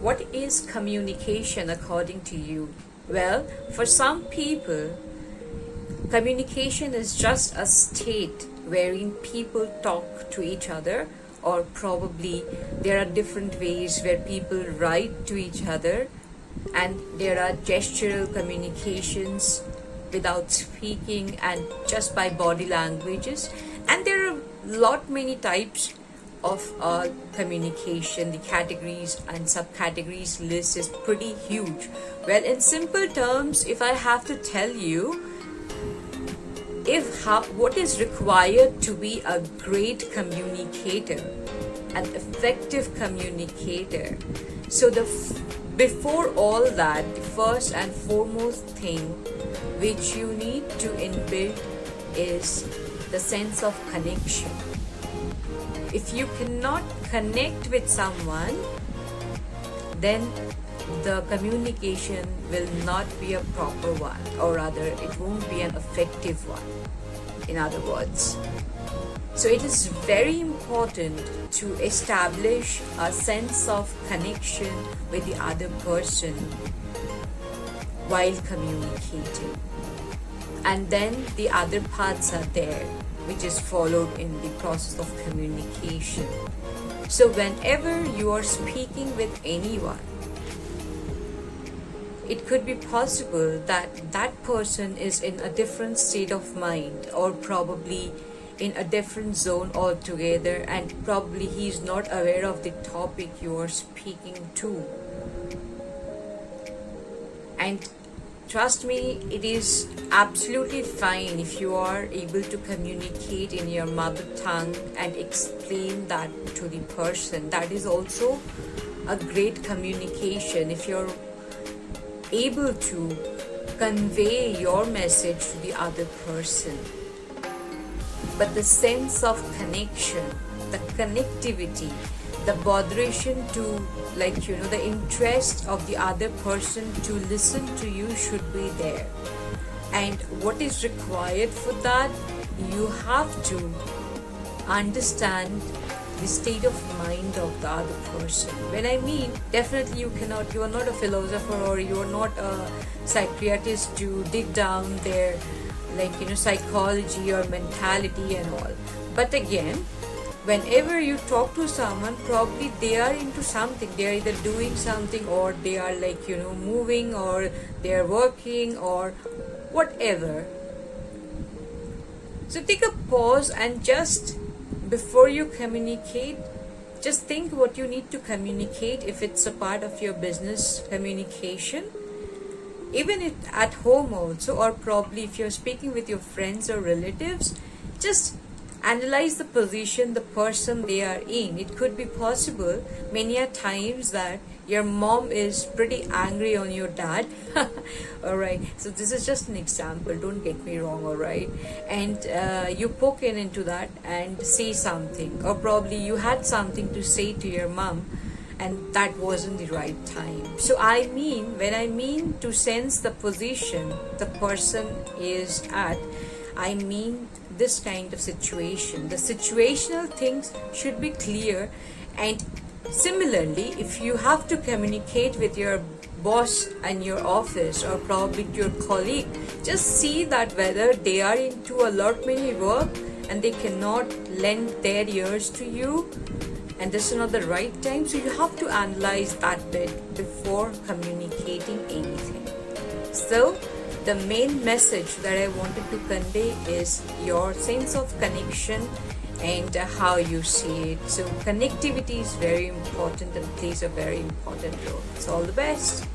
what is communication according to you? Well, for some people, communication is just a state wherein people talk to each other, or probably there are different ways where people write to each other, and there are gestural communications without speaking and just by body languages, and there are many types of communication. The categories and subcategories list is pretty huge. Well, in simple terms, if I have to tell you what is required to be a great communicator, an effective communicator, so before all that, the first and foremost thing which you need to inbuild is the sense of connection. If you cannot connect with someone, then the communication will not be a proper one, or rather it won't be an effective one, in other words. So it is very important to establish a sense of connection with the other person while communicating, and then the other parts are there which is followed in the process of communication. So whenever you are speaking with anyone, it could be possible that that person is in a different state of mind, or probably in a different zone altogether, and probably he is not aware of the topic you are speaking to. And trust me, it is absolutely fine if you are able to communicate in your mother tongue and explain that to the person. That is also a great communication if you're able to convey your message to the other person. But the sense of connection, the connectivity, the botheration to, the interest of the other person to listen to you should be there. And what is required for that? You have to understand the state of mind of the other person. When I mean, definitely you are not a philosopher, or you are not a psychiatrist to dig down their psychology or mentality and all. But again, whenever you talk to someone, probably they are into something. They are either doing something, or they are moving, or they are working, or whatever. So take a pause and just before you communicate, just think what you need to communicate if it's a part of your business communication. Even if at home also, or probably if you're speaking with your friends or relatives, just analyze the position the person they are in. It could be possible many a times that your mom is pretty angry on your dad. Alright, so this is just an example, don't get me wrong, alright? And you poke into that and say something, or probably you had something to say to your mom, and that wasn't the right time. So when I mean to sense the position the person is at, I mean this kind of situation. The situational things should be clear. And similarly, if you have to communicate with your boss and your office, or probably your colleague, just see that whether they are into a lot many work and they cannot lend their ears to you, and this is not the right time. So you have to analyze that bit before communicating anything. So the main message that I wanted to convey is your sense of connection and how you see it. So connectivity is very important and plays a very important role. So all the best.